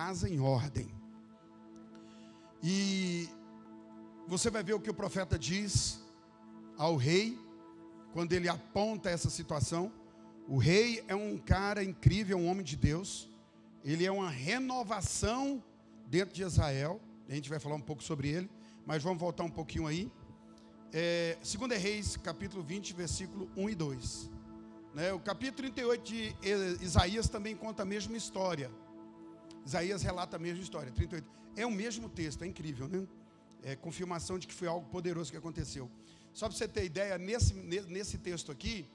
casa em ordem. E você vai ver o que o profeta diz ao rei, quando ele aponta essa situação. O rei é um cara incrível, um homem de Deus. Ele é uma renovação dentro de Israel. A gente vai falar um pouco sobre ele, mas vamos voltar um pouquinho aí. 2 Reis, capítulo 20, versículo 1 e 2. O capítulo 38 de Isaías também conta a mesma história. Isaías relata a mesma história, 38. É o mesmo texto, é incrível, né? É confirmação de que foi algo poderoso que aconteceu. Só para você ter ideia, nesse texto aqui,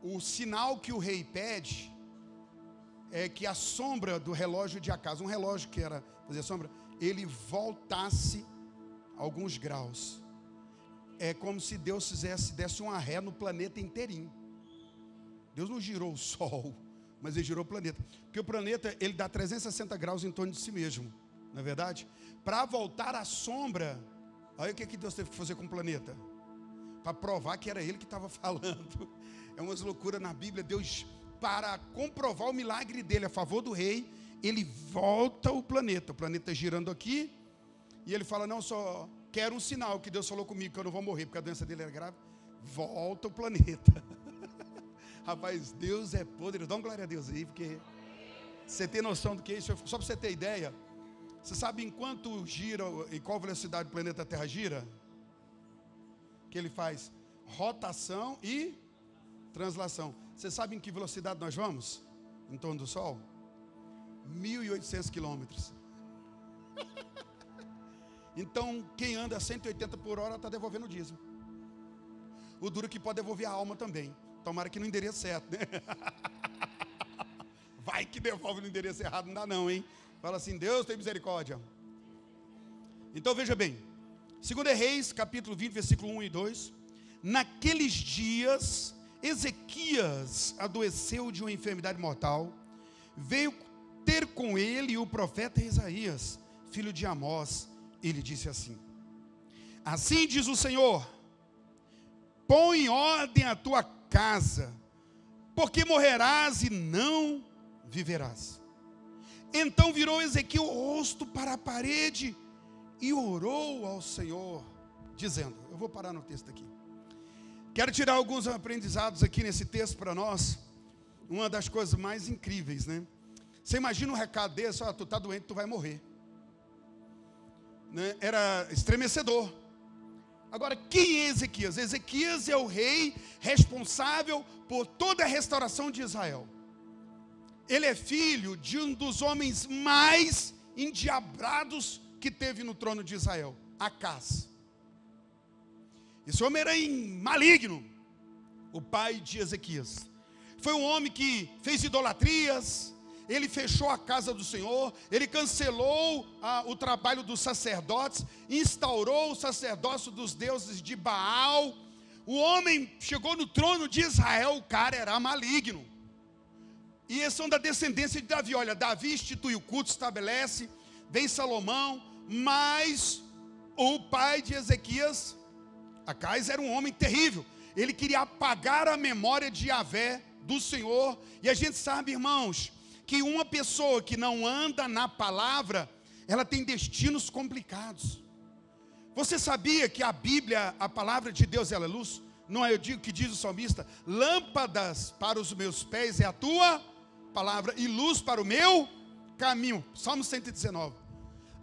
o sinal que o rei pede é que a sombra do relógio de Acas, um relógio que era fazer sombra, ele voltasse alguns graus. É como se Deus desse uma ré no planeta inteirinho. Deus não girou o sol, mas ele girou o planeta. Porque o planeta, ele dá 360 graus em torno de si mesmo, não é verdade? Para voltar a sombra, olha o que Deus teve que fazer com o planeta. Para provar que era ele que estava falando. É umas loucuras na Bíblia. Deus, para comprovar o milagre dele a favor do rei, ele volta o planeta girando aqui, e ele fala, não, só quero um sinal que Deus falou comigo, que eu não vou morrer, porque a doença dele era grave. Volta o planeta. Rapaz, Deus é poderoso. Dá uma glória a Deus aí, porque você tem noção do que é isso. Só para você ter ideia, você sabe em quanto gira, em qual velocidade o planeta Terra gira? Que ele faz rotação e translação. Você sabe em que velocidade nós vamos? Em torno do Sol? 1.800 quilômetros. Então, quem anda a 180 por hora está devolvendo o dízimo. O duro que pode devolver a alma também. Tomara que no endereço certo, né? Vai que devolve no endereço errado, não dá não, hein? Fala assim, Deus tem misericórdia. Então veja bem, 2 Reis, capítulo 20, versículo 1 e 2. Naqueles dias, Ezequias adoeceu de uma enfermidade mortal. Veio ter com ele o profeta Isaías, filho de Amós. Ele disse assim: assim diz o Senhor, põe em ordem a tua casa, porque morrerás e não viverás. Então virou Ezequiel o rosto para a parede e orou ao Senhor, dizendo, eu vou parar no texto aqui. Quero tirar alguns aprendizados aqui nesse texto para nós. Uma das coisas mais incríveis, né? Você imagina um recado desse, tu está doente, tu vai morrer. Né? Era estremecedor. Agora, quem é Ezequias? Ezequias é o rei responsável por toda a restauração de Israel. Ele é filho de um dos homens mais endiabrados que teve no trono de Israel, Acas. Esse homem era maligno, o pai de Ezequias. Foi um homem que fez idolatrias, ele fechou a casa do Senhor, ele cancelou o trabalho dos sacerdotes, instaurou o sacerdócio dos deuses de Baal. O homem chegou no trono de Israel, o cara era maligno. E eles são da descendência de Davi. Olha, Davi institui o culto, estabelece, vem Salomão, mas o pai de Ezequias, Acas, era um homem terrível. Ele queria apagar a memória de Yahvé, do Senhor. E a gente sabe, irmãos, que uma pessoa que não anda na palavra, ela tem destinos complicados. Você sabia que a Bíblia, a palavra de Deus, ela é luz? Não é, eu digo que diz o salmista, lâmpadas para os meus pés é a tua palavra e luz para o meu caminho. Salmo 119.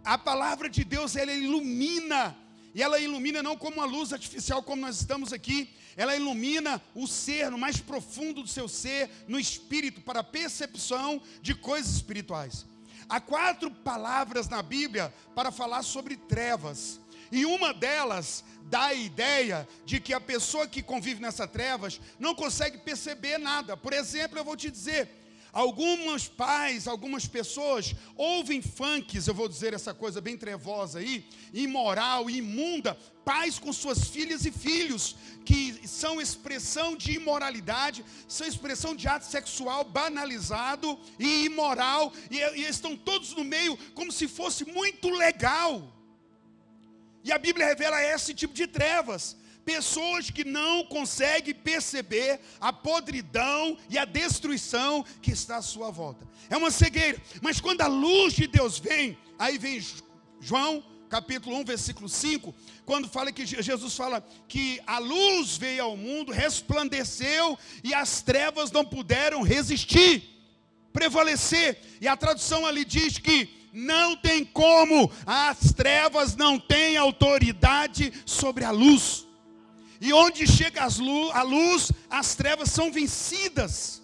A palavra de Deus, ela ilumina, e ela ilumina não como uma luz artificial como nós estamos aqui, ela ilumina o ser, no mais profundo do seu ser, no espírito, para a percepção de coisas espirituais. Há 4 palavras na Bíblia para falar sobre trevas, e uma delas dá a ideia de que a pessoa que convive nessas trevas não consegue perceber nada. Por exemplo, eu vou te dizer, alguns pais, algumas pessoas ouvem funks, eu vou dizer essa coisa bem trevosa aí, imoral, imunda, pais com suas filhas e filhos, que são expressão de imoralidade, são expressão de ato sexual banalizado e imoral, e estão todos no meio como se fosse muito legal. E a Bíblia revela esse tipo de trevas. pessoas que não conseguem perceber a podridão e a destruição que está à sua volta. É uma cegueira. Mas quando a luz de Deus vem, aí vem João, capítulo 1, versículo 5, quando fala que Jesus fala que a luz veio ao mundo, resplandeceu e as trevas não puderam resistir, prevalecer. E a tradução ali diz que não tem como, as trevas não têm autoridade sobre a luz. E onde chega a luz, as trevas são vencidas.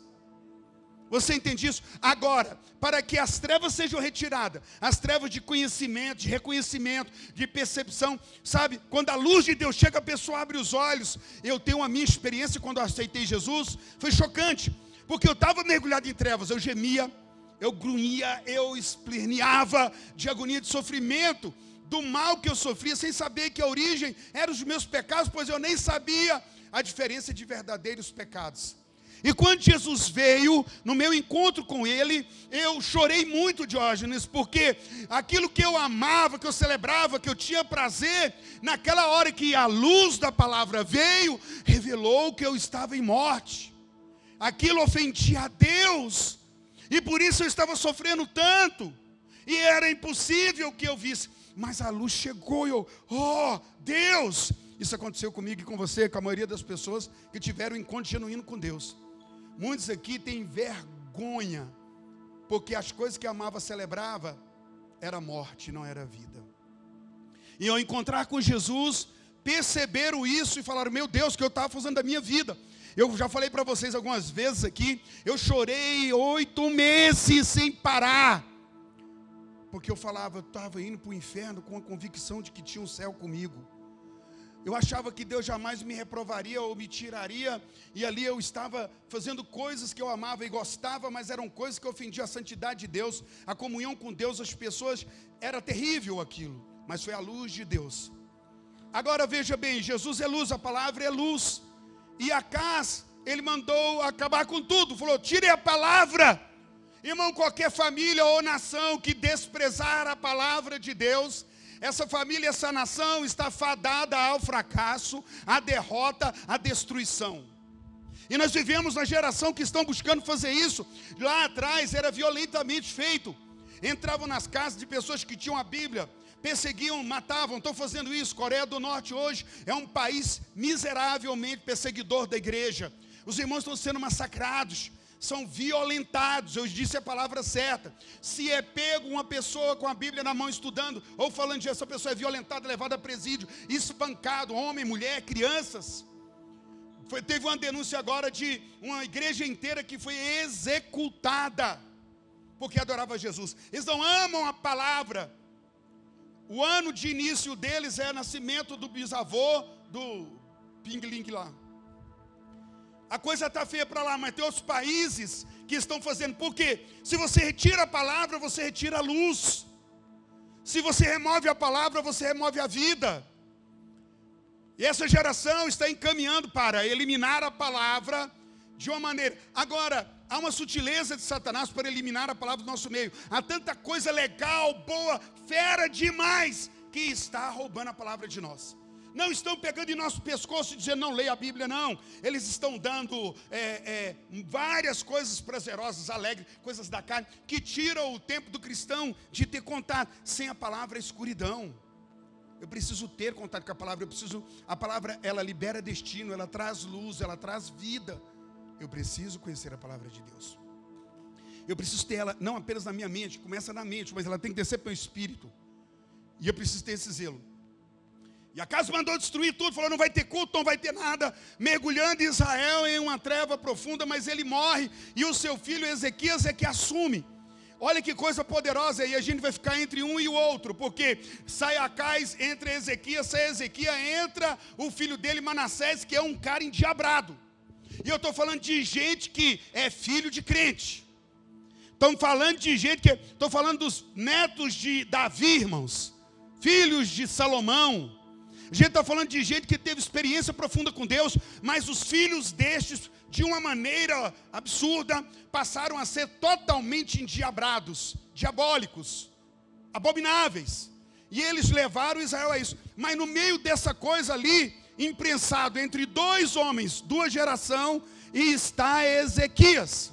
Você entende isso? Agora, para que as trevas sejam retiradas, as trevas de conhecimento, de reconhecimento, de percepção, sabe? Quando a luz de Deus chega, a pessoa abre os olhos. Eu tenho a minha experiência quando eu aceitei Jesus, foi chocante, porque eu estava mergulhado em trevas, eu gemia, eu grunhia, eu esperneava de agonia, de sofrimento, do mal que eu sofria, sem saber que a origem era os meus pecados, pois eu nem sabia a diferença de verdadeiros pecados. E quando Jesus veio, no meu encontro com Ele, eu chorei muito, Diógenes, porque aquilo que eu amava, que eu celebrava, que eu tinha prazer, naquela hora que a luz da palavra veio, revelou que eu estava em morte. Aquilo ofendia a Deus, e por isso eu estava sofrendo tanto, e era impossível que eu visse. Mas a luz chegou e eu, oh, Deus! Isso aconteceu comigo e com você, com a maioria das pessoas que tiveram um encontro genuíno com Deus. Muitos aqui têm vergonha, porque as coisas que amava, celebrava, era morte, não era vida. E ao encontrar com Jesus, perceberam isso e falaram, meu Deus, o que eu estava fazendo da minha vida? Eu já falei para vocês algumas vezes aqui, eu chorei 8 meses sem parar. Porque eu falava, eu estava indo para o inferno com a convicção de que tinha um céu comigo. Eu achava que Deus jamais me reprovaria ou me tiraria. E ali eu estava fazendo coisas que eu amava e gostava, mas eram coisas que ofendiam a santidade de Deus. A comunhão com Deus, as pessoas, era terrível aquilo. Mas foi a luz de Deus. Agora veja bem, Jesus é luz, a palavra é luz. E Acás, ele mandou acabar com tudo. Falou, tire a palavra. Irmão, qualquer família ou nação que desprezar a palavra de Deus, essa família, essa nação está fadada ao fracasso, à derrota, à destruição. E nós vivemos na geração que estão buscando fazer isso. Lá atrás era violentamente feito. Entravam nas casas de pessoas que tinham a Bíblia, perseguiam, matavam, estão fazendo isso. Coreia do Norte hoje é um país miseravelmente perseguidor da igreja. Os irmãos estão sendo massacrados, são violentados, eu disse a palavra certa. Se é pego uma pessoa com a Bíblia na mão estudando, ou falando disso, essa pessoa é violentada, levada a presídio, espancado, homem, mulher, crianças. Teve uma denúncia agora de uma igreja inteira que foi executada, porque adorava Jesus. Eles não amam a palavra. O ano de início deles é nascimento do bisavô do Ping Ling lá. A coisa está feia para lá, mas tem outros países que estão fazendo. Por quê? Se você retira a palavra, você retira a luz. Se você remove a palavra, você remove a vida. E essa geração está encaminhando para eliminar a palavra de uma maneira. Agora, há uma sutileza de Satanás para eliminar a palavra do nosso meio. Há tanta coisa legal, boa, fera demais, que está roubando a palavra de nós. Não estão pegando em nosso pescoço e dizendo, não leia a Bíblia, não. Eles estão dando várias coisas prazerosas, alegres, coisas da carne, que tiram o tempo do cristão de ter contato. Sem a palavra, é escuridão. Eu preciso ter contato com a palavra. A palavra, ela libera destino, ela traz luz, ela traz vida. Eu preciso conhecer a palavra de Deus. Eu preciso ter ela, não apenas na minha mente, começa na mente, mas ela tem que descer para o espírito. E eu preciso ter esse zelo. E Acás mandou destruir tudo, falou, não vai ter culto, não vai ter nada, mergulhando Israel em uma treva profunda, mas ele morre, e o seu filho Ezequias é que assume. Olha que coisa poderosa, e a gente vai ficar entre um e o outro, porque sai Acás, entra Ezequias, sai Ezequias, entra o filho dele, Manassés, que é um cara endiabrado. E eu estou falando de gente que é filho de crente. Estamos falando de gente que, estou falando dos netos de Davi, irmãos, filhos de Salomão. A gente está falando de gente que teve experiência profunda com Deus, mas os filhos destes, de uma maneira absurda, passaram a ser totalmente endiabrados, diabólicos, abomináveis. E eles levaram Israel a isso. Mas no meio dessa coisa ali, imprensado entre dois homens, duas gerações, e está Ezequias.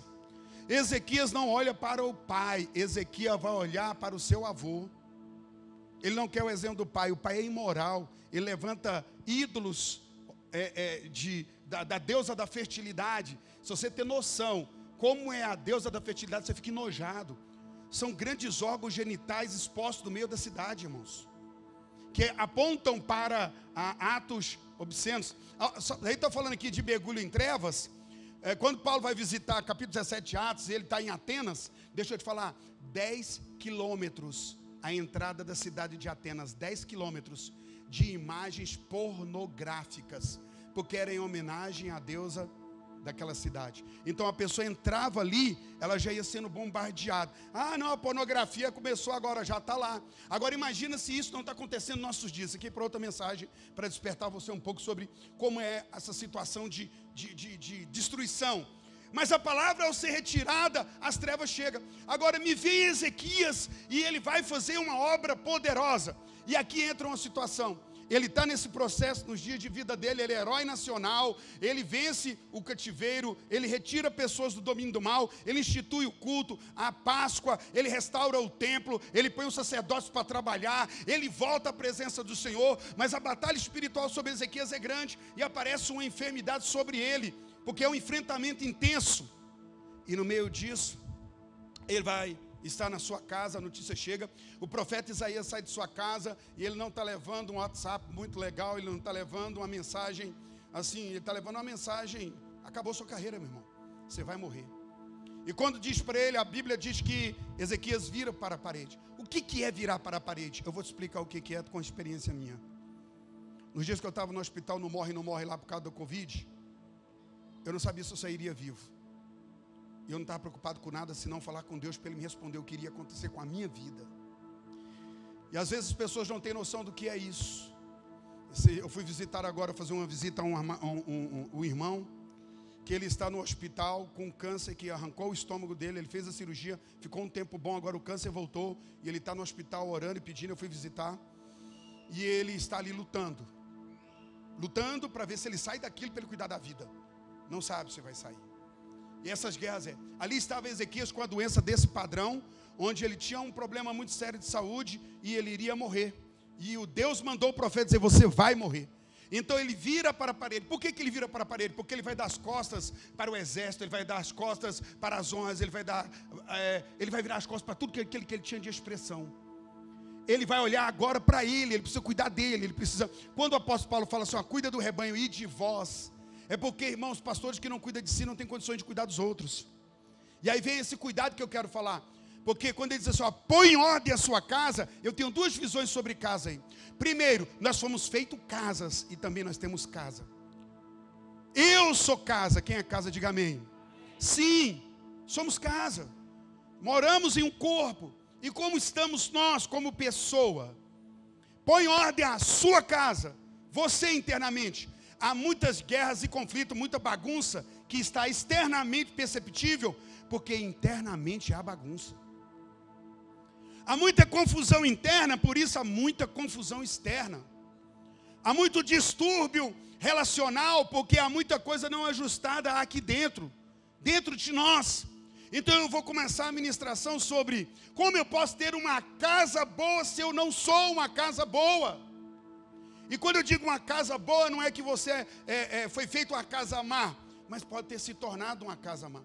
Ezequias não olha para o pai, Ezequias vai olhar para o seu avô. Ele não quer o exemplo do pai, o pai é imoral, ele levanta ídolos da deusa da fertilidade. Se você ter noção como é a deusa da fertilidade, você fica enojado. São grandes órgãos genitais expostos no meio da cidade, irmãos, que apontam para atos obscenos. Aí está falando aqui de mergulho em trevas. Quando Paulo vai visitar capítulo 17 de Atos, ele está em Atenas. Deixa eu te falar, 10 quilômetros a entrada da cidade de Atenas, 10 quilômetros de imagens pornográficas, porque era em homenagem à deusa daquela cidade. Então a pessoa entrava ali, ela já ia sendo bombardeada. Ah, não, a pornografia começou agora, já está lá. Agora imagina se isso não está acontecendo nos nossos dias. Aqui para outra mensagem, para despertar você um pouco sobre como é essa situação de destruição. Mas a palavra, ao ser retirada, as trevas chegam. Agora me vem Ezequias e ele vai fazer uma obra poderosa. E aqui entra uma situação. Ele está nesse processo nos dias de vida dele, ele é herói nacional, ele vence o cativeiro, ele retira pessoas do domínio do mal, ele institui o culto, a Páscoa, ele restaura o templo, ele põe os sacerdotes para trabalhar, ele volta à presença do Senhor, mas a batalha espiritual sobre Ezequias é grande e aparece uma enfermidade sobre ele, porque é um enfrentamento intenso. E no meio disso, ele vai estar na sua casa, a notícia chega, o profeta Isaías sai de sua casa, e ele não está levando um WhatsApp muito legal, ele não está levando uma mensagem, assim, ele está levando uma mensagem, acabou sua carreira, meu irmão, você vai morrer. E quando diz para ele, a Bíblia diz que Ezequias vira para a parede. O que é virar para a parede? Eu vou te explicar o que é com experiência minha. Nos dias que eu estava no hospital, não morre lá por causa da Covid, eu não sabia se eu sairia vivo. E eu não estava preocupado com nada, senão falar com Deus para Ele me responder o que iria acontecer com a minha vida. E às vezes as pessoas não têm noção do que é isso. Eu fui visitar agora, fazer uma visita a um irmão, que ele está no hospital com câncer, que arrancou o estômago dele, ele fez a cirurgia, ficou um tempo bom, agora o câncer voltou, e ele está no hospital orando e pedindo, eu fui visitar, e ele está ali lutando para ver se ele sai daquilo, para ele cuidar da vida. Não sabe se vai sair. E essas guerras ali estava Ezequias com a doença desse padrão, onde ele tinha um problema muito sério de saúde e ele iria morrer. E o Deus mandou o profeta dizer, você vai morrer. Então ele vira para a parede. Por que ele vira para a parede? Porque ele vai dar as costas para o exército, ele vai dar as costas para as honras, ele vai virar as costas para tudo que ele tinha de expressão. Ele vai olhar agora para ele precisa cuidar dele, ele precisa... Quando o apóstolo Paulo fala assim, cuida do rebanho e de vós, é porque, irmãos, pastores que não cuidam de si não têm condições de cuidar dos outros. E aí vem esse cuidado que eu quero falar. Porque quando ele diz assim, põe em ordem a sua casa, eu tenho duas visões sobre casa aí. Primeiro, nós fomos feitos casas e também nós temos casa. Eu sou casa, quem é casa, diga amém. Sim, somos casa. Moramos em um corpo. E como estamos nós, como pessoa? Põe em ordem a sua casa, você internamente. Há muitas guerras e conflitos, muita bagunça que está externamente perceptível, porque internamente há bagunça. Há muita confusão interna, por isso há muita confusão externa. Há muito distúrbio relacional, porque há muita coisa não ajustada aqui dentro de nós. Então eu vou começar a ministração sobre como eu posso ter uma casa boa se eu não sou uma casa boa. E quando eu digo uma casa boa, não é que você foi feito uma casa má, mas pode ter se tornado uma casa má.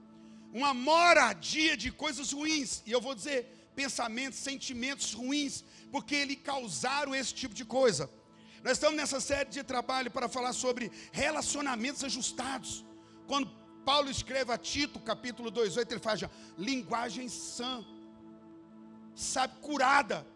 Uma moradia de coisas ruins. E eu vou dizer pensamentos, sentimentos ruins, porque eles causaram esse tipo de coisa. Nós estamos nessa série de trabalho para falar sobre relacionamentos ajustados. Quando Paulo escreve a Tito, capítulo 2:8, ele fala linguagem sã, sabe, curada.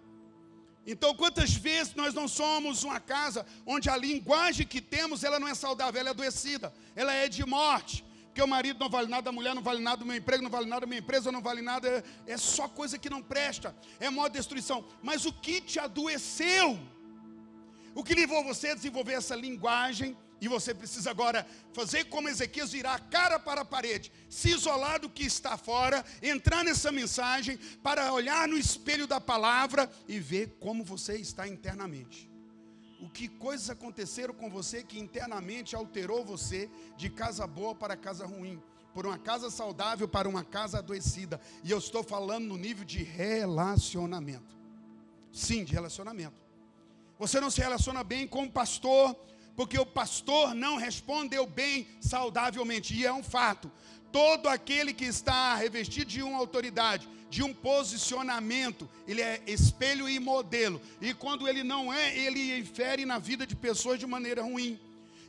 Então, quantas vezes nós não somos uma casa onde a linguagem que temos, ela não é saudável, ela é adoecida, ela é de morte. Porque o marido não vale nada, a mulher não vale nada, o meu emprego não vale nada, a minha empresa não vale nada, é só coisa que não presta, é maior destruição. Mas o que te adoeceu? O que levou você a desenvolver essa linguagem? E você precisa agora fazer como Ezequias, virar a cara para a parede, se isolar do que está fora, entrar nessa mensagem, para olhar no espelho da palavra e ver como você está internamente. o que coisas aconteceram com você que internamente alterou você de casa boa para casa ruim, por uma casa saudável para uma casa adoecida. E eu estou falando no nível de relacionamento. Sim, de relacionamento. Você não se relaciona bem com o pastor, porque o pastor não respondeu bem saudavelmente. E é um fato. Todo aquele que está revestido de uma autoridade, de um posicionamento, ele é espelho e modelo. E quando ele não é, ele infere na vida de pessoas de maneira ruim.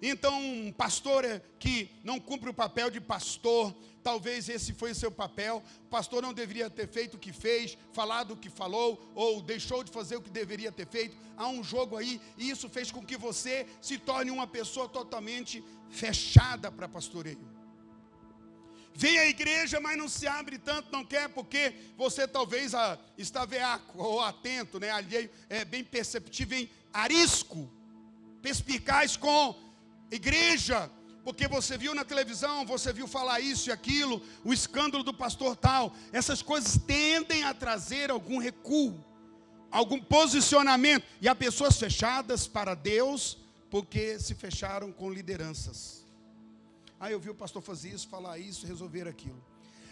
Então, um pastor que não cumpre o papel de pastor, talvez esse foi o seu papel. O pastor não deveria ter feito o que fez, falado o que falou, ou deixou de fazer o que deveria ter feito. Há um jogo aí, e isso fez com que você se torne uma pessoa totalmente fechada para pastoreio. Vem à igreja, mas não se abre tanto, não quer, porque você talvez está veaco ou atento, né, alheio, bem perceptível, em arisco, perspicaz com igreja, porque você viu na televisão, você viu falar isso e aquilo, o escândalo do pastor tal. Essas coisas tendem a trazer algum recuo, algum posicionamento, e há pessoas fechadas para Deus, porque se fecharam com lideranças. Eu vi o pastor fazer isso, falar isso, resolver aquilo.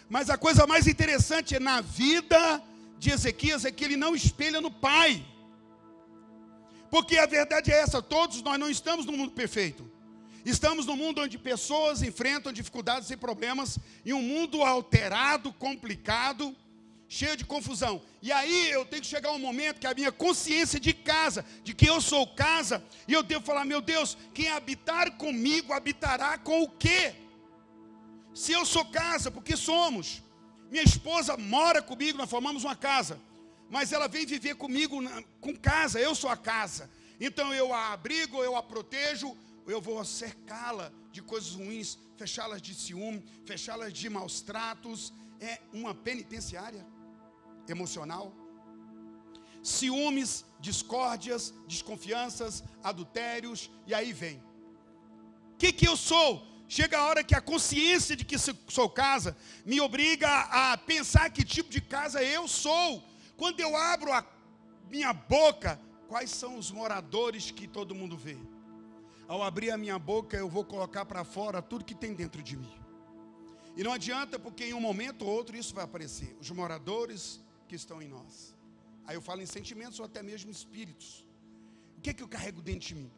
Mas a coisa mais interessante na vida de Ezequias é que ele não espelha no pai. Porque a verdade é essa, todos nós não estamos no mundo perfeito. Estamos num mundo onde pessoas enfrentam dificuldades e problemas, em um mundo alterado, complicado, cheio de confusão. E aí eu tenho que chegar um momento que a minha consciência de casa, de que eu sou casa, e eu devo falar, meu Deus, quem habitar comigo, habitará com o quê? Se eu sou casa, porque somos. Minha esposa mora comigo, nós formamos uma casa, mas ela vem viver comigo com casa, eu sou a casa. Então eu a abrigo, eu a protejo, eu vou cercá-la de coisas ruins, fechá-las de ciúme, fechá-las de maus tratos. É uma penitenciária emocional. Ciúmes, discórdias, desconfianças, adultérios, e aí vem. O que eu sou? Chega a hora que a consciência de que sou casa me obriga a pensar que tipo de casa eu sou. Quando eu abro a minha boca, quais são os moradores que todo mundo vê? Ao abrir a minha boca, eu vou colocar para fora tudo que tem dentro de mim. E não adianta, porque em um momento ou outro isso vai aparecer. Os moradores que estão em nós. Aí eu falo em sentimentos ou até mesmo espíritos. O que eu carrego dentro de mim?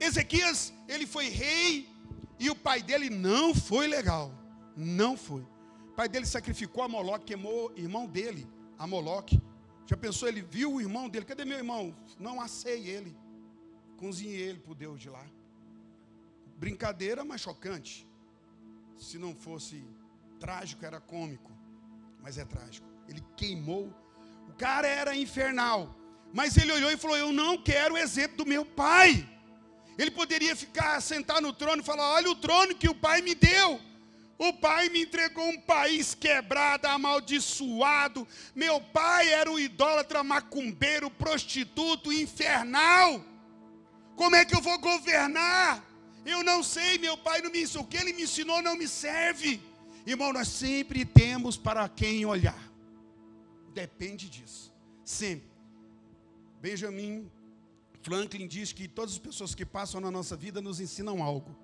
Ezequias, ele foi rei e o pai dele não foi legal. Não foi. O pai dele sacrificou a Moloque, queimou o irmão dele, a Moloque. Já pensou, ele viu o irmão dele, cadê meu irmão? Não assei ele. Cozinhei ele para o Deus de lá. Brincadeira, mas chocante. Se não fosse trágico, era cômico. Mas é trágico. Ele queimou. O cara era infernal. Mas ele olhou e falou, eu não quero o exemplo do meu pai. Ele poderia ficar sentado no trono e falar, olha o trono que o pai me deu. O pai me entregou um país quebrado, amaldiçoado. Meu pai era um idólatra, macumbeiro, prostituto, infernal. Como é que eu vou governar? Eu não sei, meu pai não me ensinou. O que ele me ensinou não me serve. Irmão, nós sempre temos para quem olhar. Depende disso. Sempre. Benjamin Franklin diz que todas as pessoas que passam na nossa vida nos ensinam algo.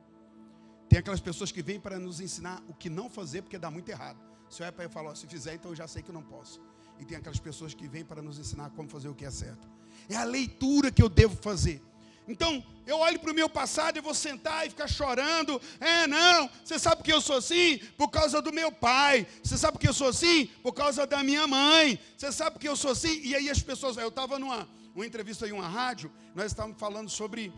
Tem aquelas pessoas que vêm para nos ensinar o que não fazer porque dá muito errado. Se olhar para ele e falar, se fizer, então eu já sei que eu não posso. E tem aquelas pessoas que vêm para nos ensinar como fazer o que é certo. É a leitura que eu devo fazer. Então, eu olho para o meu passado e vou sentar e ficar chorando. Não, você sabe que eu sou assim? Por causa do meu pai. Você sabe que eu sou assim? Por causa da minha mãe. Você sabe que eu sou assim? E aí as pessoas... Eu estava numa entrevista em uma rádio, nós estávamos falando sobre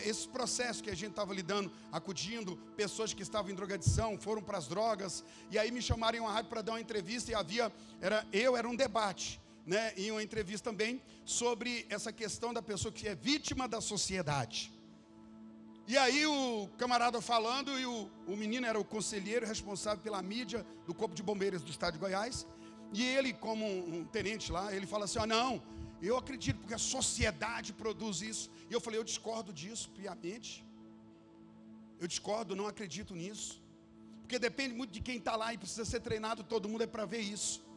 esse processo que a gente estava lidando, acudindo pessoas que estavam em drogadição, foram para as drogas. E aí me chamaram em uma rádio para dar uma entrevista e era um debate. Né, em uma entrevista também, sobre essa questão da pessoa que é vítima da sociedade. E aí o camarada falando, e o menino era o conselheiro responsável pela mídia do Corpo de Bombeiros do Estado de Goiás, e ele, como um tenente lá, ele fala assim, não, eu acredito porque a sociedade produz isso. E eu falei, eu discordo disso piamente. Eu discordo, não acredito nisso. Porque depende muito de quem está lá e precisa ser treinado, todo mundo é para ver isso.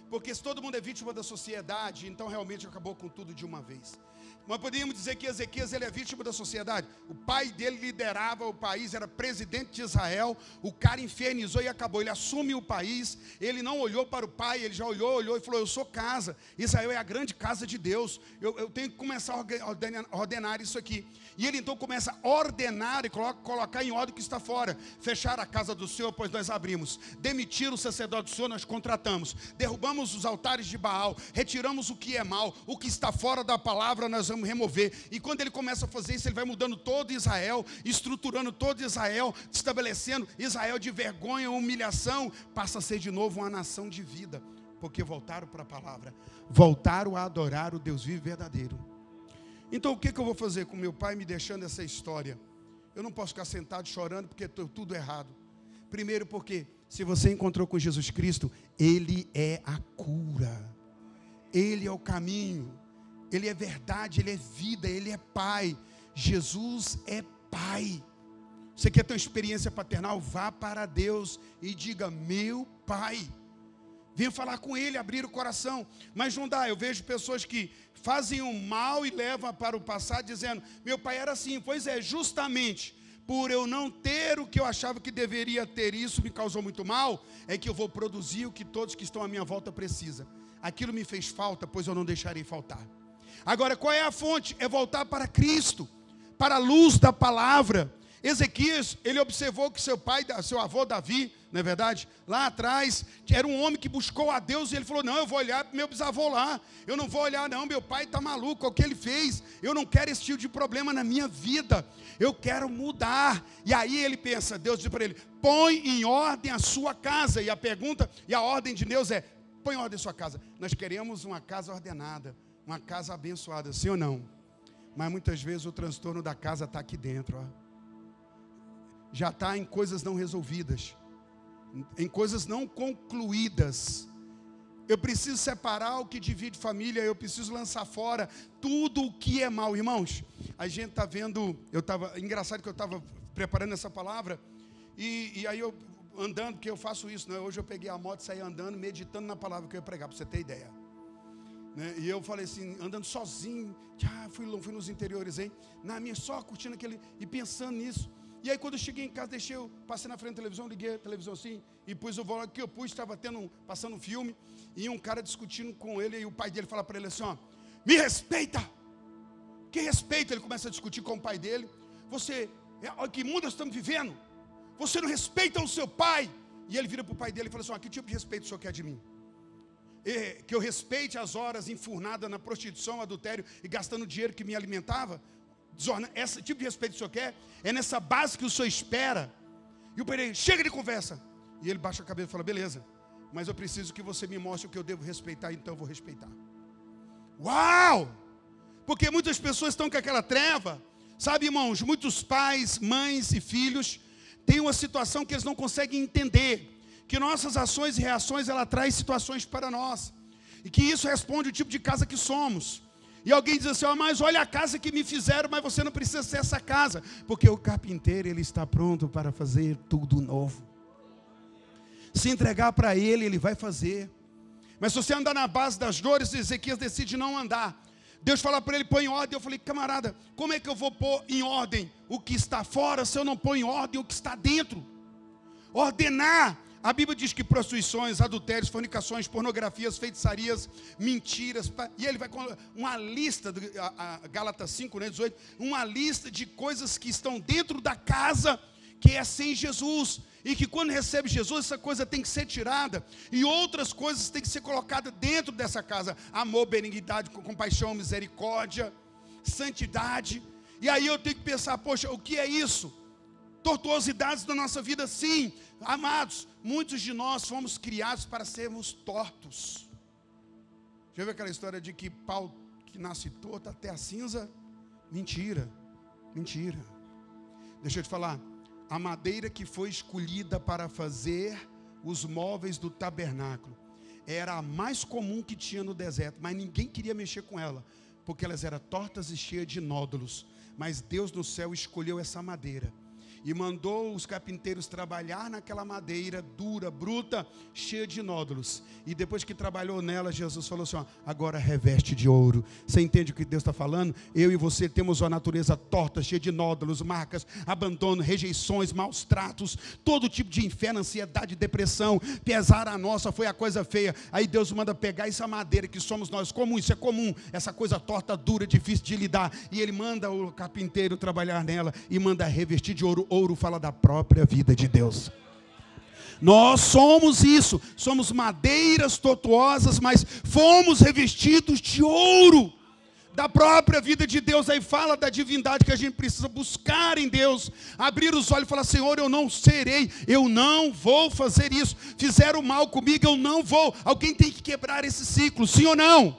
Porque se todo mundo é vítima da sociedade, então realmente acabou com tudo de uma vez. Mas poderíamos dizer que Ezequias ele é vítima da sociedade. O pai dele liderava o país, era presidente de Israel. O cara infernizou e acabou. Ele assume o país. Ele não olhou para o pai, ele já olhou e falou: eu sou casa. Israel é a grande casa de Deus. Eu tenho que começar a ordenar isso aqui. E ele então começa a ordenar e colocar em ordem o que está fora. Fechar a casa do Senhor, pois nós abrimos. Demitir o sacerdote do Senhor, nós contratamos. Derrubamos os altares de Baal. Retiramos o que é mal. O que está fora da palavra, nós vamos remover. E quando ele começa a fazer isso, ele vai mudando todo Israel, estruturando todo Israel, estabelecendo Israel de vergonha, humilhação, passa a ser de novo uma nação de vida, porque voltaram para a palavra, voltaram a adorar o Deus vivo e verdadeiro. Então o que eu vou fazer com meu pai me deixando essa história? Eu não posso ficar sentado chorando porque estou tudo errado. Primeiro porque se você encontrou com Jesus Cristo, Ele é a cura, Ele é o caminho, Ele é verdade, Ele é vida, Ele é Pai. Jesus é Pai. Você quer ter uma experiência paternal? Vá para Deus e diga: meu Pai. Venha falar com Ele, abrir o coração. Mas não dá, eu vejo pessoas que fazem o mal e levam para o passado dizendo: meu pai era assim. Pois é, justamente por eu não ter o que eu achava que deveria ter, isso me causou muito mal, é que eu vou produzir o que todos que estão à minha volta precisam. Aquilo me fez falta, pois eu não deixarei faltar. Agora, qual é a fonte? É voltar para Cristo, para a luz da palavra. Ezequias, ele observou que seu pai, seu avô Davi, não é verdade? Lá atrás, era um homem que buscou a Deus e ele falou: não, eu vou olhar para meu bisavô lá. Eu não vou olhar não, meu pai está maluco, o que ele fez? Eu não quero esse tipo de problema na minha vida. Eu quero mudar. E aí ele pensa, Deus diz para ele: põe em ordem a sua casa. E a pergunta, e a ordem de Deus é: põe em ordem a sua casa. Nós queremos uma casa ordenada, uma casa abençoada, sim ou não? Mas muitas vezes o transtorno da casa está aqui dentro, ó. Já está em coisas não resolvidas, em coisas não concluídas. Eu preciso separar o que divide família, eu preciso lançar fora tudo o que é mal. Irmãos, a gente está vendo, engraçado que eu estava preparando essa palavra, e aí eu andando, porque eu faço isso, né? Hoje eu peguei a moto e saí andando, meditando na palavra que eu ia pregar, para você ter ideia. Né? E eu falei assim, andando sozinho, fui nos interiores, hein? Na minha, só curtindo aquele, e pensando nisso. E aí quando eu cheguei em casa, passei na frente da televisão, liguei a televisão assim, e pus o volume que eu pus, estava passando um filme, e um cara discutindo com ele, e o pai dele fala para ele assim, ó: me respeita! Que respeito? Ele começa a discutir com o pai dele. Olha que mundo nós estamos vivendo, você não respeita o seu pai. E ele vira para o pai dele e fala assim: ó, que tipo de respeito o senhor quer de mim? Que eu respeite as horas enfurnadas na prostituição, adultério, e gastando dinheiro que me alimentava? Esse tipo de respeito que o senhor quer? É nessa base que o senhor espera? E o pai dele: chega de conversa. E ele baixa a cabeça e fala: beleza, mas eu preciso que você me mostre o que eu devo respeitar, então eu vou respeitar. Uau! Porque muitas pessoas estão com aquela treva. Sabe, irmãos, muitos pais, mães e filhos têm uma situação que eles não conseguem entender, que nossas ações e reações, ela traz situações para nós, e que isso responde o tipo de casa que somos. E alguém diz assim: ó, mas olha a casa que me fizeram, mas você não precisa ser essa casa, porque o carpinteiro, ele está pronto para fazer tudo novo. Se entregar para ele, ele vai fazer. Mas se você andar na base das dores, Ezequias decide não andar. Deus fala para ele: põe em ordem. Eu falei: camarada, como é que eu vou pôr em ordem o que está fora, se eu não pôr em ordem o que está dentro? Ordenar. A Bíblia diz que prostituições, adultérios, fornicações, pornografias, feitiçarias, mentiras, e ele vai com uma lista, Gálatas 5, né, 18, uma lista de coisas que estão dentro da casa, que é sem Jesus, e que quando recebe Jesus, essa coisa tem que ser tirada, e outras coisas têm que ser colocadas dentro dessa casa: amor, benignidade, compaixão, misericórdia, santidade. E aí eu tenho que pensar: poxa, o que é isso? Tortuosidades da nossa vida, sim. Amados, muitos de nós fomos criados para sermos tortos. Já viu aquela história de que pau que nasce torto até a cinza? Mentira, mentira. Deixa eu te falar, a madeira que foi escolhida para fazer os móveis do tabernáculo era a mais comum que tinha no deserto, mas ninguém queria mexer com ela, porque elas eram tortas e cheias de nódulos. Mas Deus no céu escolheu essa madeira. e mandou os carpinteiros trabalhar naquela madeira dura, bruta, cheia de nódulos. E depois que trabalhou nela, Jesus falou assim, ó, agora reveste de ouro. Você entende o que Deus está falando? Eu e você temos uma natureza torta, cheia de nódulos, marcas, abandono, rejeições, maus tratos, todo tipo de inferno, ansiedade, depressão. Pesar a nossa foi a coisa feia. Aí Deus manda pegar essa madeira que somos nós, comum, isso é comum, essa coisa torta, dura, difícil de lidar. E ele manda o carpinteiro trabalhar nela e manda revestir de ouro. Ouro fala da própria vida de Deus. Nós somos isso, somos madeiras tortuosas, mas fomos revestidos de ouro, da própria vida de Deus. Aí fala da divindade que a gente precisa buscar em Deus, abrir os olhos e falar, Senhor, eu não serei, eu não vou fazer isso, fizeram mal comigo, eu não vou. Alguém tem que quebrar esse ciclo, sim ou não?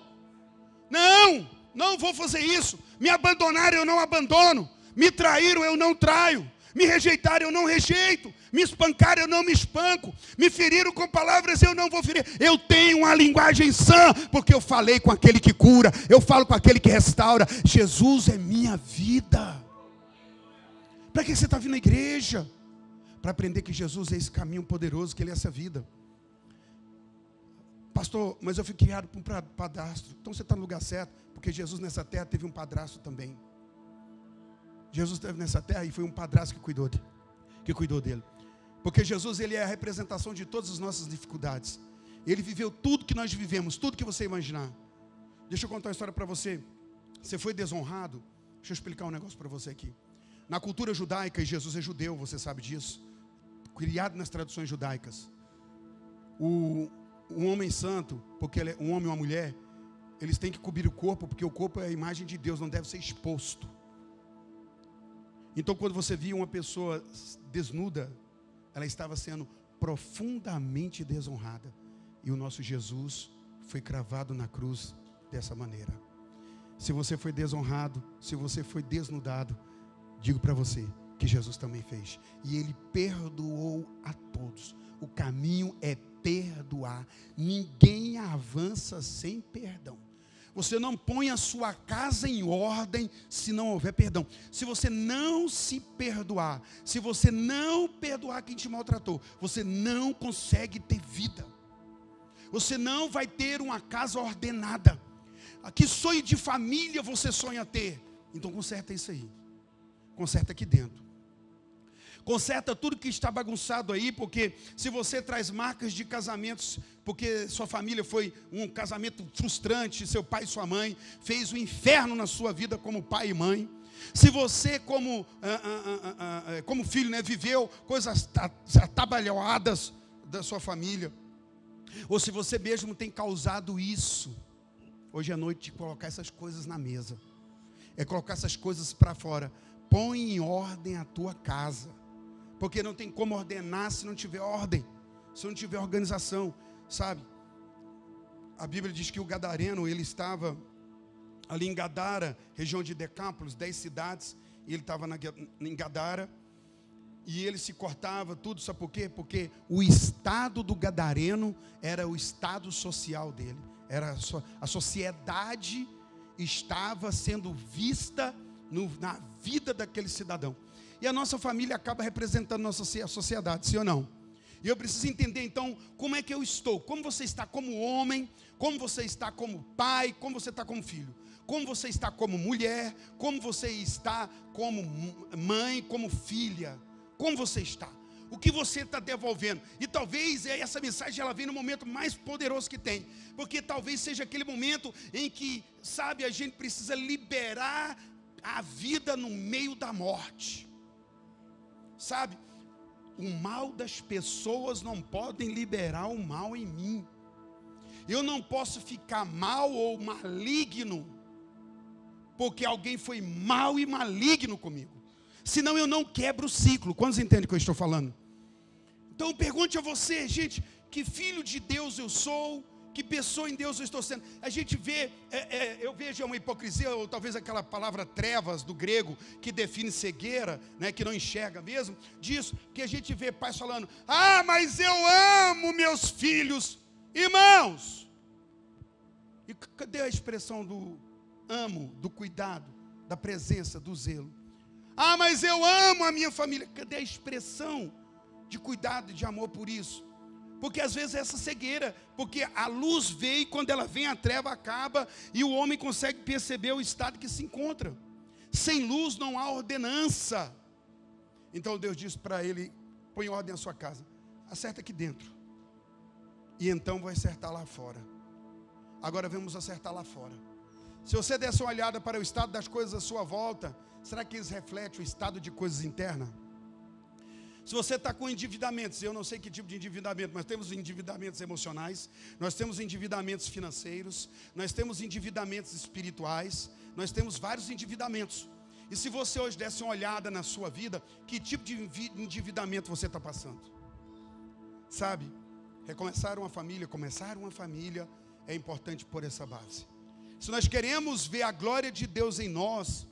Não vou fazer isso. Me abandonaram, eu não abandono. Me traíram, eu não traio. Me rejeitaram, eu não rejeito. Me espancaram, eu não me espanco. Me feriram com palavras, eu não vou ferir. Eu tenho uma linguagem sã, porque eu falei com aquele que cura. Eu falo com aquele que restaura. Jesus é minha vida. Para que você está vindo à igreja? Para aprender que Jesus é esse caminho poderoso, que Ele é essa vida. Pastor, mas eu fui criado por um padrasto. Então você está no lugar certo, porque Jesus nessa terra teve um padrasto também. Jesus esteve nessa terra e foi um padrasto que cuidou dele. Porque Jesus, ele é a representação de todas as nossas dificuldades. Ele viveu tudo que nós vivemos, tudo que você imaginar. Deixa eu contar uma história para você. Você foi desonrado? Deixa eu explicar um negócio para você aqui. Na cultura judaica, e Jesus é judeu, você sabe disso, criado nas tradições judaicas, um homem santo, porque ele é um homem e uma mulher, eles têm que cobrir o corpo, porque o corpo é a imagem de Deus, não deve ser exposto. Então, quando você via uma pessoa desnuda, ela estava sendo profundamente desonrada. E o nosso Jesus foi cravado na cruz dessa maneira. Se você foi desonrado, se você foi desnudado, digo para você que Jesus também fez. E Ele perdoou a todos. O caminho é perdoar. Ninguém avança sem perdão. Você não põe a sua casa em ordem se não houver perdão. Se você não se perdoar, se você não perdoar quem te maltratou, você não consegue ter vida. Você não vai ter uma casa ordenada. Que sonho de família você sonha ter? Então conserta isso aí. Conserta aqui dentro. Conserta tudo que está bagunçado aí, porque se você traz marcas de casamentos, porque sua família foi um casamento frustrante, seu pai e sua mãe fez o inferno na sua vida como pai e mãe. Se você como filho, né, viveu coisas atabalhoadas da sua família, ou se você mesmo tem causado isso, hoje é noite de colocar essas coisas na mesa, é colocar essas coisas para fora. Põe em ordem a tua casa. Porque não tem como ordenar se não tiver ordem, se não tiver organização, sabe? A Bíblia diz que o gadareno, ele estava ali em Gadara, região de Decápolis, 10 cidades, e ele estava em Gadara, e ele se cortava tudo, sabe por quê? Porque o estado do gadareno era o estado social dele, era a sociedade estava sendo vista na vida daquele cidadão. E a nossa família acaba representando a nossa sociedade, sim ou não? E eu preciso entender então, como é que eu estou? Como você está como homem? Como você está como pai? Como você está como filho? Como você está como mulher? Como você está como mãe? Como filha? Como você está? O que você está devolvendo? E talvez essa mensagem ela vem no momento mais poderoso que tem. Porque talvez seja aquele momento em que, sabe, a gente precisa liberar a vida no meio da morte. Sabe, o mal das pessoas não podem liberar o mal em mim. Eu não posso ficar mal ou maligno, porque alguém foi mal e maligno comigo. Senão eu não quebro o ciclo. Quantos entendem o que eu estou falando? Então pergunte a você, gente, que filho de Deus eu sou? Que pessoa em Deus eu estou sendo? A gente vê, eu vejo uma hipocrisia, ou talvez aquela palavra trevas do grego, que define cegueira, né, que não enxerga mesmo, disso, que a gente vê pais falando, mas eu amo meus filhos, irmãos. E cadê a expressão do amo, do cuidado, da presença, do zelo? Ah, mas eu amo a minha família. Cadê a expressão de cuidado e de amor por isso? Porque às vezes é essa cegueira, porque a luz veio e quando ela vem a treva acaba e o homem consegue perceber o estado que se encontra. Sem luz não há ordenança. Então Deus disse para ele: põe ordem na sua casa, acerta aqui dentro, e então vou acertar lá fora. Agora vamos acertar lá fora. Se você desse uma olhada para o estado das coisas à sua volta, será que eles refletem o estado de coisas internas? Se você está com endividamentos, eu não sei que tipo de endividamento, mas temos endividamentos emocionais, nós temos endividamentos financeiros, nós temos endividamentos espirituais, nós temos vários endividamentos. E se você hoje desse uma olhada na sua vida, que tipo de endividamento você está passando? Sabe, recomeçar uma família, é importante por essa base. Se nós queremos ver a glória de Deus em nós,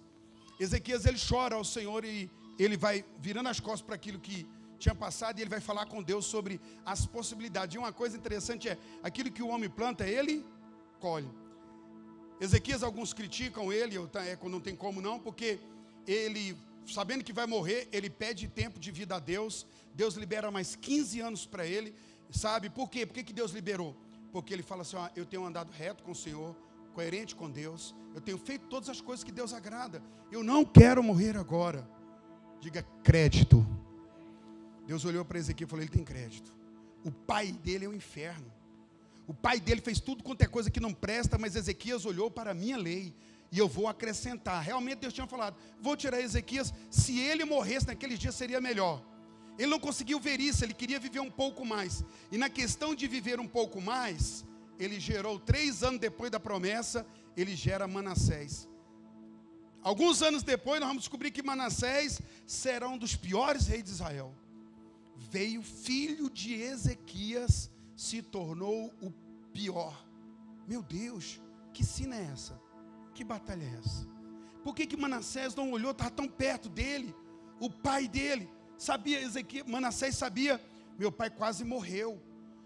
Ezequias ele chora ao Senhor e ele vai virando as costas para aquilo que tinha passado e ele vai falar com Deus sobre as possibilidades. E uma coisa interessante é, aquilo que o homem planta, ele colhe. Ezequias, alguns criticam ele, não tem como não, porque ele, sabendo que vai morrer, ele pede tempo de vida a Deus. Deus libera mais 15 anos para ele, sabe? Por quê? Por que Deus liberou? Porque ele fala assim: eu tenho andado reto com o Senhor, coerente com Deus, eu tenho feito todas as coisas que Deus agrada, eu não quero morrer agora. Diga crédito. Deus olhou para Ezequiel e falou: ele tem crédito. O pai dele é o inferno. O pai dele fez tudo quanto é coisa que não presta, mas Ezequias olhou para a minha lei e eu vou acrescentar. Realmente Deus tinha falado: vou tirar Ezequias, se ele morresse naqueles dias seria melhor. Ele não conseguiu ver isso, ele queria viver um pouco mais. E na questão de viver um pouco mais, ele gerou 3 anos depois da promessa, ele gera Manassés. Alguns anos depois nós vamos descobrir que Manassés será um dos piores reis de Israel. Veio filho de Ezequias, se tornou o pior. Meu Deus, que sina é essa? Que batalha é essa? Por que Manassés não olhou, estava tão perto dele? O pai dele, sabia, Manassés sabia, meu pai quase morreu.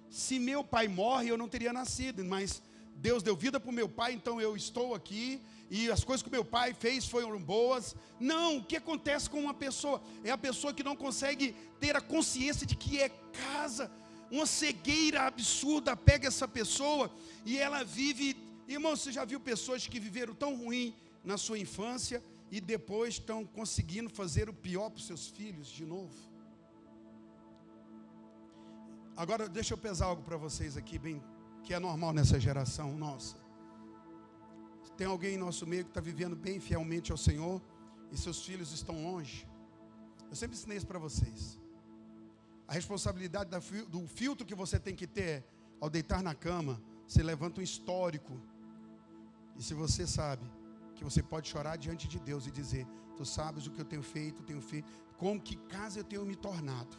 Se meu pai morre, eu não teria nascido, mas Deus deu vida para o meu pai, então eu estou aqui, e as coisas que meu pai fez foram boas. Não, o que acontece com uma pessoa? É a pessoa que não consegue ter a consciência de que é casa. Uma cegueira absurda pega essa pessoa, e ela vive. Irmão, você já viu pessoas que viveram tão ruim na sua infância, e depois estão conseguindo fazer o pior para os seus filhos de novo? Agora deixa eu pesar algo para vocês aqui, bem, que é normal nessa geração nossa. Tem alguém em nosso meio que está vivendo bem fielmente ao Senhor e seus filhos estão longe? Eu sempre ensinei isso para vocês. A responsabilidade do filtro que você tem que ter é, ao deitar na cama, você levanta um histórico. E se você sabe que você pode chorar diante de Deus e dizer: tu sabes o que eu tenho feito, com que casa eu tenho me tornado,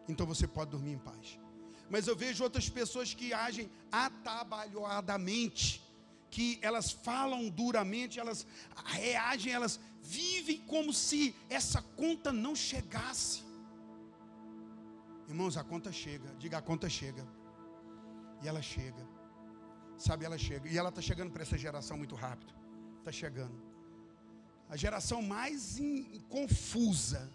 então você pode dormir em paz. Mas eu vejo outras pessoas que agem atabalhoadamente, que elas falam duramente, elas reagem, elas vivem como se essa conta não chegasse. Irmãos, a conta chega. Diga: a conta chega. E ela chega. Sabe, ela chega. E ela está chegando para essa geração muito rápido. Está chegando. A geração mais confusa,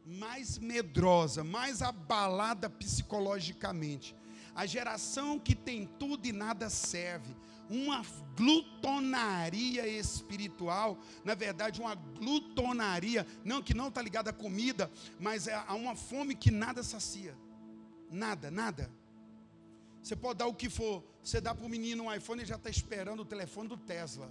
mais medrosa, mais abalada psicologicamente. A geração que tem tudo e nada serve. Uma glutonaria espiritual, na verdade uma glutonaria, não que não está ligada à comida, mas a uma fome que nada sacia. Nada, nada. Você pode dar o que for, você dá para o menino um iPhone, ele já está esperando o telefone do Tesla.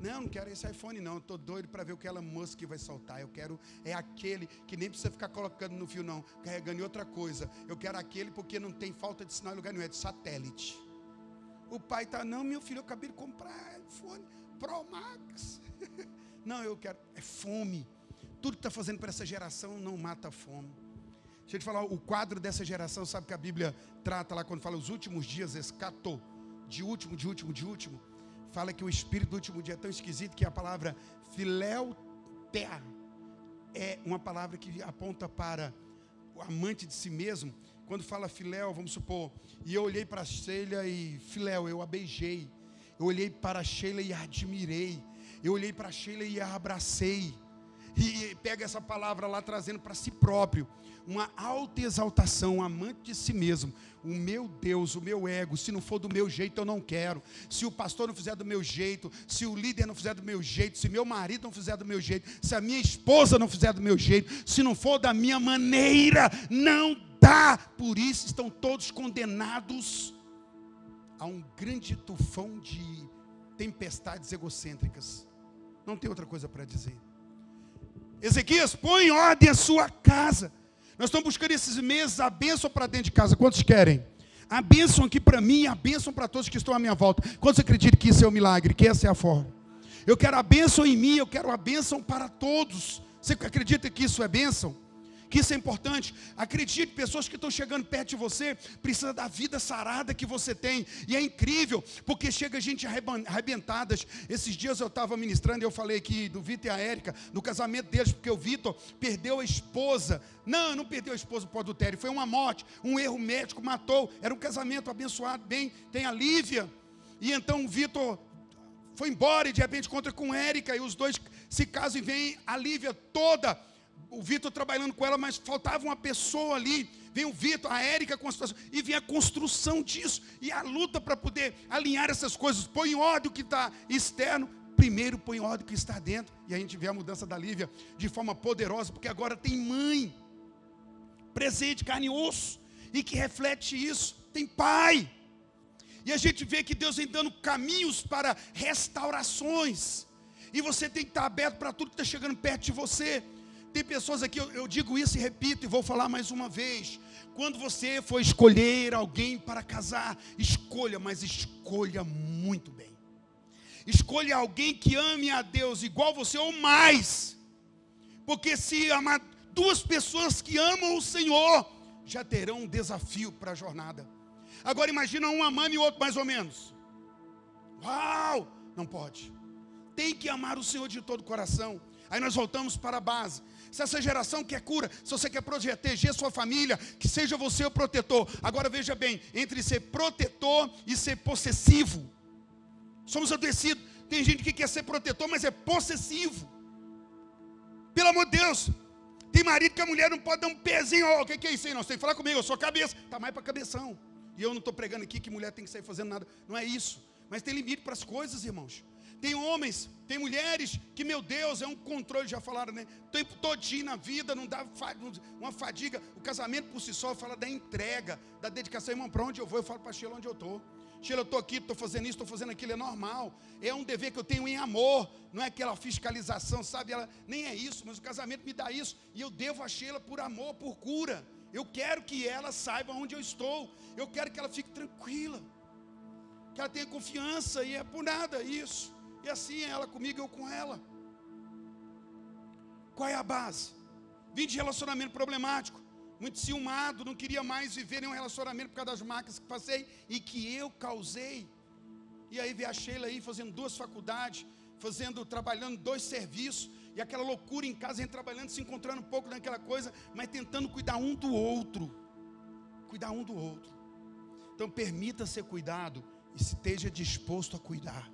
Não quero esse iPhone não, eu estou doido para ver o que Elon Musk vai soltar. Eu quero, é aquele que nem precisa ficar colocando no fio não, carregando em outra coisa. Eu quero aquele porque não tem falta de sinal em lugar nenhum, é de satélite. O pai está: não, meu filho, eu acabei de comprar iPhone Pro Max. Não, eu quero, é fome. Tudo que está fazendo para essa geração não mata a fome. Deixa eu te falar, o quadro dessa geração, sabe que a Bíblia trata lá quando fala os últimos dias, escato, de último. Fala que o espírito do último dia é tão esquisito que a palavra fileutea é uma palavra que aponta para o amante de si mesmo. Quando fala filéu, vamos supor, e eu olhei para Sheila e filéu, eu a beijei. Eu olhei para Sheila e a admirei. Eu olhei para Sheila e a abracei. E pega essa palavra lá trazendo para si próprio uma autoexaltação, um amante de si mesmo. O meu Deus, o meu ego, se não for do meu jeito eu não quero. Se o pastor não fizer do meu jeito, se o líder não fizer do meu jeito, se meu marido não fizer do meu jeito, se a minha esposa não fizer do meu jeito, se não for da minha maneira, não dá. Por isso estão todos condenados a um grande tufão de tempestades egocêntricas. Não tem outra coisa para dizer. Ezequias, põe em ordem a sua casa. Nós estamos buscando esses meses a bênção para dentro de casa. Quantos querem? A bênção aqui para mim, a bênção para todos que estão à minha volta. Quantos acreditam que isso é o milagre, que essa é a forma? Eu quero a bênção em mim, eu quero a bênção para todos. Você acredita que isso é bênção? Que isso é importante? Acredite, pessoas que estão chegando perto de você precisam da vida sarada que você tem. E é incrível, porque chega gente arrebentadas. Esses dias eu estava ministrando e eu falei aqui do Vitor e a Érica, do casamento deles, porque o Vitor perdeu a esposa. Não perdeu a esposa por adultério, foi uma morte, um erro médico, matou. Era um casamento abençoado, bem, tem a Lívia. E então o Vitor foi embora e de repente encontra com a Érica, e os dois se casam e vem a Lívia toda. O Vitor trabalhando com ela, mas faltava uma pessoa ali. Vem o Vitor, a Érica com a situação. E vem a construção disso. E a luta para poder alinhar essas coisas. Põe em ordem o que está externo. Primeiro põe em ordem o que está dentro. E a gente vê a mudança da Lívia de forma poderosa. Porque agora tem mãe. Presente, carne e osso. E que reflete isso. Tem pai. E a gente vê que Deus vem dando caminhos para restaurações. E você tem que estar aberto para tudo que está chegando perto de você. Tem pessoas aqui, eu digo isso e repito, e vou falar mais uma vez. Quando você for escolher alguém para casar, escolha, mas escolha muito bem. Escolha alguém que ame a Deus igual você ou mais. Porque se amar duas pessoas que amam o Senhor, já terão um desafio para a jornada. Agora imagina um amando e o outro mais ou menos. Uau! Não pode. Tem que amar o Senhor de todo o coração. Aí nós voltamos para a base. Se essa geração quer cura, se você quer proteger sua família, que seja você o protetor. Agora veja bem, entre ser protetor e ser possessivo. Somos adoecidos. Tem gente que quer ser protetor, mas é possessivo. Pelo amor de Deus. Tem marido que a mulher não pode dar um pezinho. O que é isso aí? Não, você tem que falar comigo, eu sou cabeça. Está mais para cabeção. E eu não estou pregando aqui que mulher tem que sair fazendo nada. Não é isso. Mas tem limite para as coisas, irmãos. Tem homens, tem mulheres que, meu Deus, é um controle, já falaram, né? O tempo todinho na vida, não dá uma fadiga. O casamento por si só fala da entrega, da dedicação. Irmão, para onde eu vou? Eu falo para a Sheila onde eu estou. Sheila, eu estou aqui, estou fazendo isso, estou fazendo aquilo, é normal. É um dever que eu tenho em amor, não é aquela fiscalização, sabe? Ela, nem é isso, mas o casamento me dá isso. E eu devo a Sheila por amor, por cura. Eu quero que ela saiba onde eu estou. Eu quero que ela fique tranquila. Que ela tenha confiança, e é por nada isso. E assim é ela comigo, eu com ela. Qual é a base? Vim de relacionamento problemático, muito ciumado, não queria mais viver em um relacionamento por causa das marcas que passei e que eu causei. E aí veio a Sheila aí fazendo 2 faculdades, trabalhando 2 serviços, e aquela loucura em casa, a gente trabalhando, se encontrando um pouco naquela coisa, mas tentando cuidar um do outro. Cuidar um do outro. Então permita ser cuidado e esteja disposto a cuidar.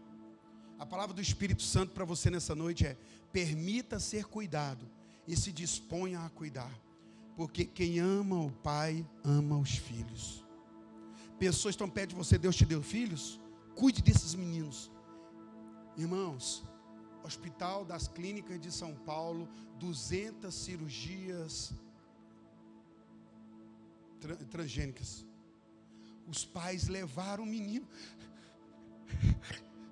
A palavra do Espírito Santo para você nessa noite é: permita ser cuidado e se disponha a cuidar. Porque quem ama o pai, ama os filhos. Pessoas estão perto de você, Deus te deu filhos? Cuide desses meninos. Irmãos, Hospital das Clínicas de São Paulo, 200 cirurgias transgênicas. Os pais levaram o menino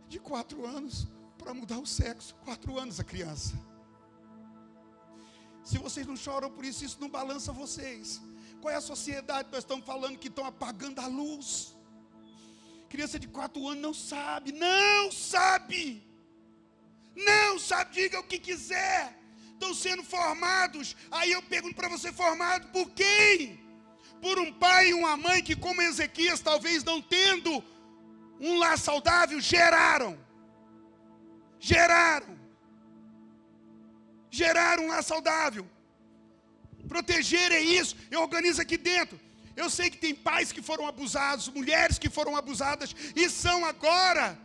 de 4 anos para mudar o sexo. 4 anos a criança. Se vocês não choram por isso, isso não balança vocês. Qual é a sociedade que nós estamos falando que estão apagando a luz? Criança de 4 anos não sabe, diga o que quiser. Estão sendo formados. Aí eu pergunto para você, formado por quem? Por um pai e uma mãe que, como Ezequias, talvez não tendo um lar saudável, geraram um lar saudável. Proteger é isso. Eu organizo aqui dentro. Eu sei que tem pais que foram abusados, mulheres que foram abusadas e são agora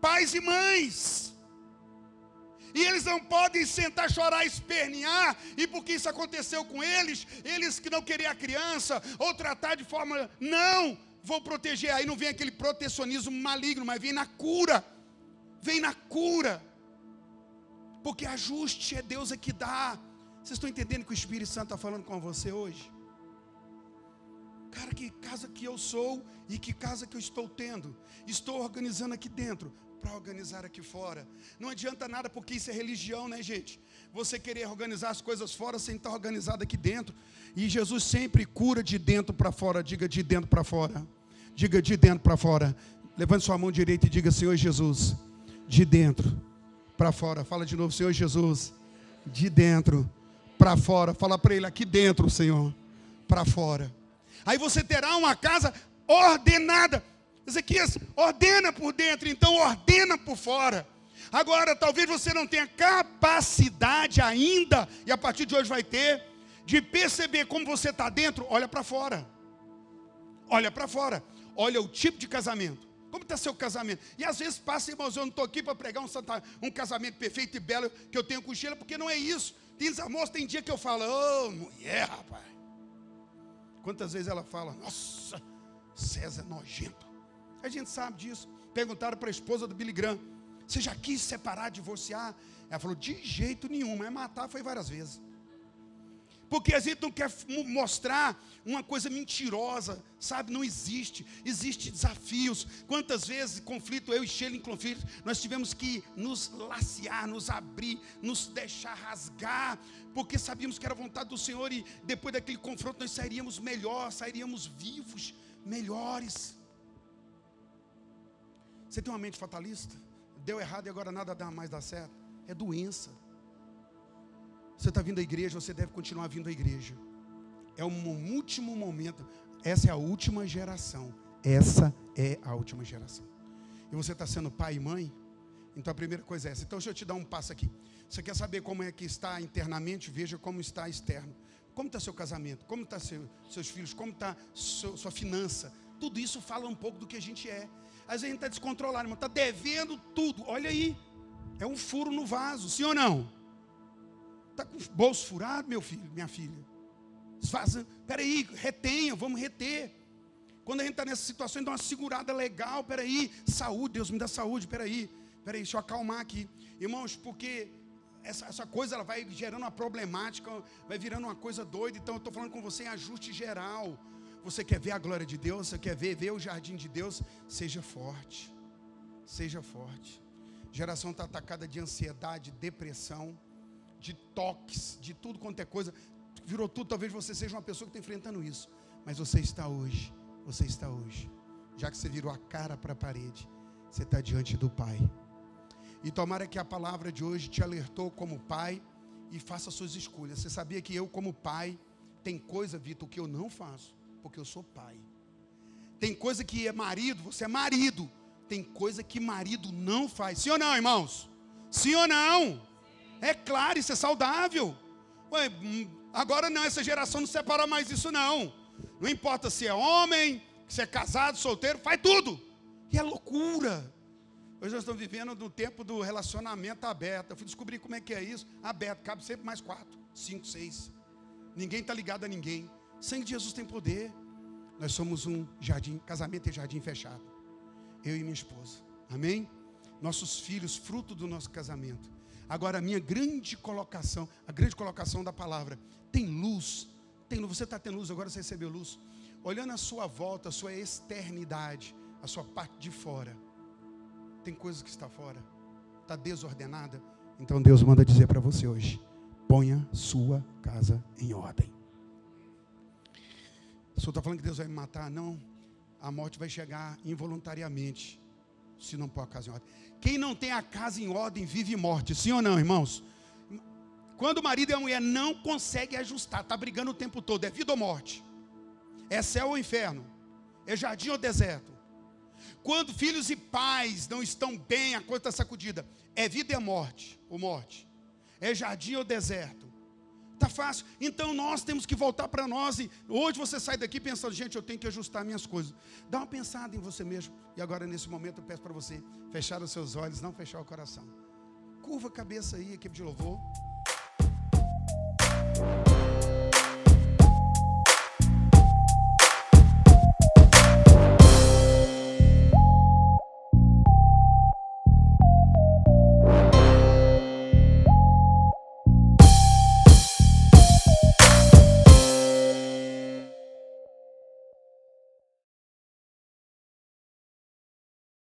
pais e mães. E eles não podem sentar, chorar, espernear, e porque isso aconteceu com eles, eles que não queriam a criança, ou tratar de forma, não, vou proteger. Aí não vem aquele protecionismo maligno, mas vem na cura. Vem na cura. Porque ajuste é Deus é que dá. Vocês estão entendendo que o Espírito Santo está falando com você hoje? Cara, que casa que eu sou e que casa que eu estou tendo. Estou organizando aqui dentro para organizar aqui fora. Não adianta nada, porque isso é religião, né, gente? Você querer organizar as coisas fora sem estar organizado aqui dentro. E Jesus sempre cura de dentro para fora. Diga de dentro para fora. Diga de dentro para fora. Levante sua mão direita e diga: Senhor Jesus, de dentro para fora. Fala de novo: Senhor Jesus, de dentro para fora. Fala para ele: aqui dentro, Senhor, para fora. Aí você terá uma casa ordenada. Ezequias, ordena por dentro, então ordena por fora. Agora, talvez você não tenha capacidade ainda, e a partir de hoje vai ter, de perceber como você está dentro. Olha para fora. Olha para fora. Olha o tipo de casamento. Como está seu casamento? E às vezes passa, irmãos, eu não estou aqui para pregar um casamento perfeito e belo que eu tenho com Sheila, porque não é isso. Tem dia que eu falo: ô, mulher, rapaz. Quantas vezes ela fala: nossa, César é nojento. A gente sabe disso. Perguntaram para a esposa do Billy Graham: você já quis separar, divorciar? Ela falou: de jeito nenhum, mas matar foi várias vezes. Porque a gente não quer mostrar uma coisa mentirosa, sabe? Não existe. Existem desafios. Quantas vezes conflito, eu e Sheila em conflito, nós tivemos que nos lacear, nos abrir, nos deixar rasgar, porque sabíamos que era a vontade do Senhor, e depois daquele confronto nós sairíamos melhor, sairíamos vivos, melhores. Você tem uma mente fatalista? Deu errado e agora nada mais dá certo? É doença. Você está vindo à igreja, você deve continuar vindo à igreja. É um último momento. Essa é a última geração. Essa é a última geração. E você está sendo pai e mãe? Então a primeira coisa é essa. Então deixa eu te dar um passo aqui. Você quer saber como é que está internamente? Veja como está externo. Como está seu casamento? Como estão seus filhos? Como está sua finança? Tudo isso fala um pouco do que a gente é. Às vezes a gente está descontrolado, irmão. Está devendo tudo. Olha aí. É um furo no vaso, sim ou não? Está com o bolso furado, meu filho, minha filha? Peraí, retenha, vamos reter. Quando a gente está nessa situação, dá uma segurada legal. Peraí, saúde, Deus me dá saúde. Peraí, deixa eu acalmar aqui. Irmãos, porque essa coisa ela vai gerando uma problemática, vai virando uma coisa doida. Então eu estou falando com você em ajuste geral. Você quer ver a glória de Deus? Você quer ver o jardim de Deus? Seja forte. Seja forte. A geração está atacada de ansiedade, depressão, de toques, de tudo quanto é coisa. Virou tudo. Talvez você seja uma pessoa que está enfrentando isso, mas você está hoje, já que você virou a cara para a parede, você está diante do Pai. E tomara que a palavra de hoje te alertou como pai e faça suas escolhas. Você sabia que eu, como pai, tem coisa, Vitor, que eu não faço, porque eu sou pai. Tem coisa que é marido, você é marido. Tem coisa que marido não faz. Sim ou não, irmãos? Sim ou não? É claro, isso é saudável. Ué, agora não, essa geração não separa mais isso não. Não importa se é homem, se é casado, solteiro, faz tudo. E é loucura. Hoje nós estamos vivendo no tempo do relacionamento aberto. Eu fui descobrir como é que é isso. Aberto, cabe sempre mais 4, 5, 6. Ninguém está ligado a ninguém. O sangue de Jesus tem poder. Nós somos um jardim, casamento e jardim fechado. Eu e minha esposa. Amém? Nossos filhos, fruto do nosso casamento. Agora a minha grande colocação, a grande colocação da palavra, tem luz, você está tendo luz, agora você recebeu luz. Olhando a sua volta, a sua externidade, a sua parte de fora, tem coisas que está fora, está desordenada. Então Deus manda dizer para você hoje: ponha sua casa em ordem. O senhor está falando que Deus vai me matar? Não, a morte vai chegar involuntariamente, se não pôr a casa em ordem. Quem não tem a casa em ordem vive morte, sim ou não, irmãos? Quando o marido e a mulher não conseguem ajustar, está brigando o tempo todo, é vida ou morte? É céu ou inferno? É jardim ou deserto? Quando filhos e pais não estão bem, a coisa está sacudida, é vida ou morte? É jardim ou deserto? Está fácil. Então nós temos que voltar para nós. E hoje você sai daqui pensando: gente, eu tenho que ajustar minhas coisas. Dá uma pensada em você mesmo. E agora nesse momento eu peço para você fechar os seus olhos, não fechar o coração. Curva a cabeça aí, equipe de louvor.